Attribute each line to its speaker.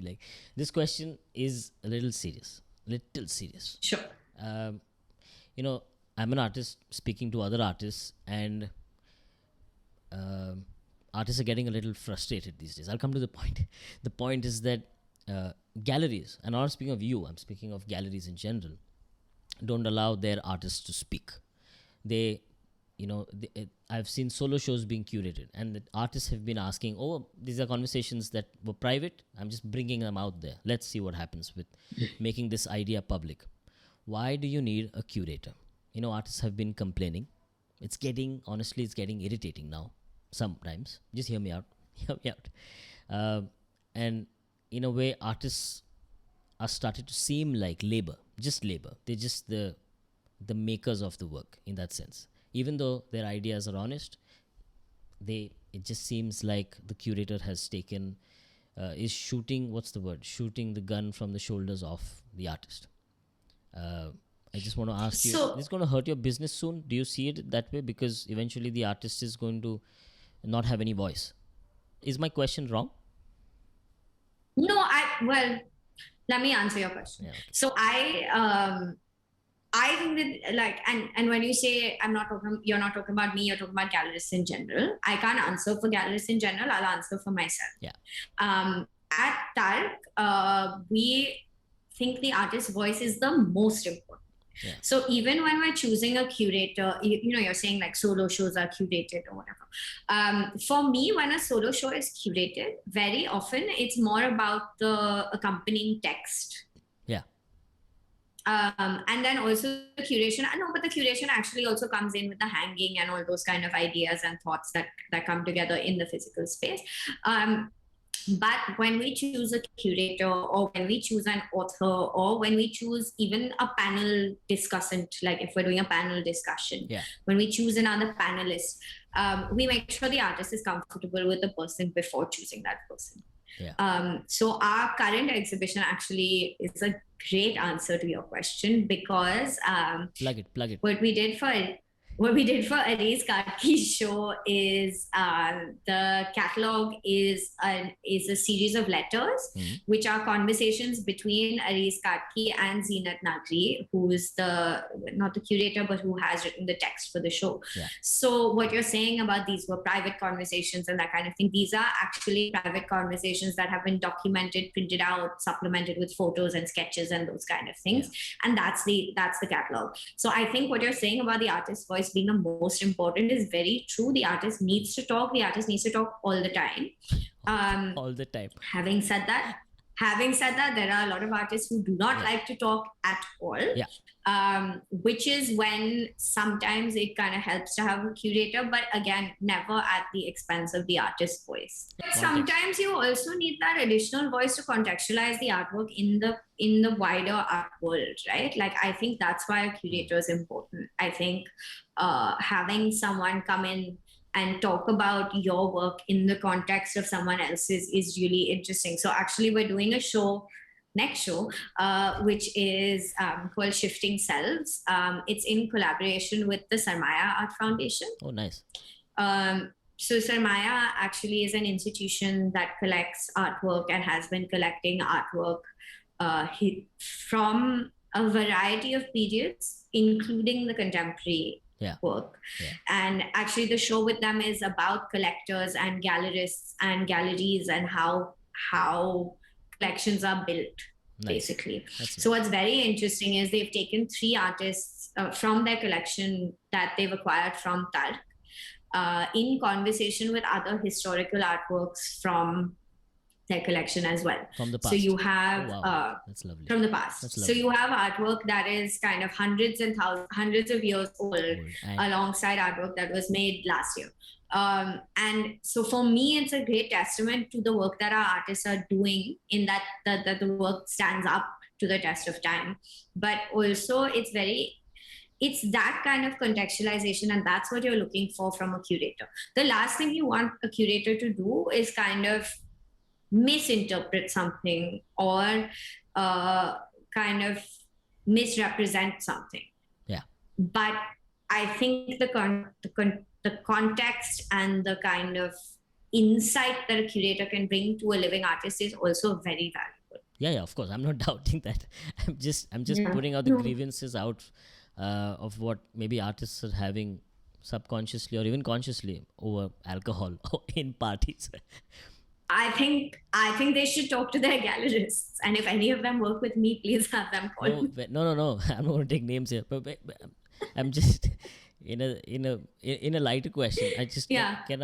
Speaker 1: Like, this question is a little serious.
Speaker 2: Sure.
Speaker 1: Um, I'm an artist speaking to other artists, and artists are getting a little frustrated these days. I'll come to the point. The point is that galleries, and I'm not speaking of you, I'm speaking of galleries in general, don't allow their artists to speak. I've seen solo shows being curated, and the artists have been asking, oh, these are conversations that were private. I'm just bringing them out there. Let's see what happens with making this idea public. Why do you need a curator? Artists have been complaining. Honestly, it's getting irritating now sometimes. Just hear me out. And in a way, artists are started to seem like labor. They're just the makers of the work in that sense. Even though their ideas are honest, it just seems like the curator has is shooting the gun from the shoulders of the artist. I just want to ask you, this is going to hurt your business soon? Do you see it that way? Because eventually the artist is going to not have any voice. Is my question wrong?
Speaker 2: No, let me answer your question. Yeah. So I think that, and when you say you're not talking about me, you're talking about gallerists in general. I can't answer for gallerists in general. I'll answer for myself.
Speaker 1: Yeah.
Speaker 2: At Tark, we think the artist's voice is the most important.
Speaker 1: Yeah.
Speaker 2: So even when we're choosing a curator, you're saying like solo shows are curated or whatever. For me, when a solo show is curated, very often it's more about the accompanying text.
Speaker 1: Yeah.
Speaker 2: And then also the curation. But the curation actually also comes in with the hanging and all those kind of ideas and thoughts that come together in the physical space. But when we choose a curator, or when we choose an author, or when we choose even a panel discussant, like if we're doing a panel discussion, when we choose another panelist, we make sure the artist is comfortable with the person before choosing that person.
Speaker 1: Yeah.
Speaker 2: So our current exhibition actually is a great answer to your question, because
Speaker 1: plug it.
Speaker 2: What we did for Arees Karki's show is the catalog is a series of letters, which are conversations between Arees Karki and Zeenat Nagri, who is not the curator, but who has written the text for the show.
Speaker 1: Yeah.
Speaker 2: So what you're saying about these were private conversations and that kind of thing, these are actually private conversations that have been documented, printed out, supplemented with photos and sketches and those kind of things. Yeah. And that's the catalog. So I think what you're saying about the artist's voice being the most important is very true. The artist needs to talk. The artist needs to talk all the time.
Speaker 1: All the time.
Speaker 2: Having said that, there are a lot of artists who do not like to talk at all.
Speaker 1: Yeah.
Speaker 2: Which is when sometimes it kind of helps to have a curator, but again, never at the expense of the artist's voice. But sometimes you also need that additional voice to contextualize the artwork in the wider art world, right? Like, I think that's why a curator is important. I think having someone come in and talk about your work in the context of someone else's is really interesting. So actually, we're doing a next show, which is called Shifting Selves. It's in collaboration with the Sarmaya Art Foundation.
Speaker 1: Oh, nice.
Speaker 2: So Sarmaya actually is an institution that collects artwork and has been collecting artwork from a variety of periods, including the contemporary work.
Speaker 1: Yeah.
Speaker 2: And actually the show with them is about collectors and gallerists and galleries and how collections are built. Nice. Basically. So what's very interesting is they've taken 3 artists from their collection that they've acquired from Tark in conversation with other historical artworks from their collection as well.
Speaker 1: From the past.
Speaker 2: So you have
Speaker 1: that's lovely.
Speaker 2: From the past. So you have artwork that is kind of hundreds of years old alongside artwork that was made last year. And so for me, it's a great testament to the work that our artists are doing, in that the work stands up to the test of time. But also it's that kind of contextualization, and that's what you're looking for from a curator. The last thing you want a curator to do is kind of misinterpret something or kind of misrepresent something.
Speaker 1: Yeah.
Speaker 2: But I think the context and the kind of insight that a curator can bring to a living artist is also very valuable.
Speaker 1: Yeah, of course. I'm not doubting that. I'm just
Speaker 2: Yeah.
Speaker 1: putting out the
Speaker 2: No.
Speaker 1: grievances out of what maybe artists are having subconsciously or even consciously over alcohol in parties.
Speaker 2: I think they should talk to their gallerists, and if any of them work with me, please have them call
Speaker 1: No,
Speaker 2: me.
Speaker 1: no. I'm not going to take names here, but I'm just in a lighter question. I just
Speaker 2: Yeah.
Speaker 1: can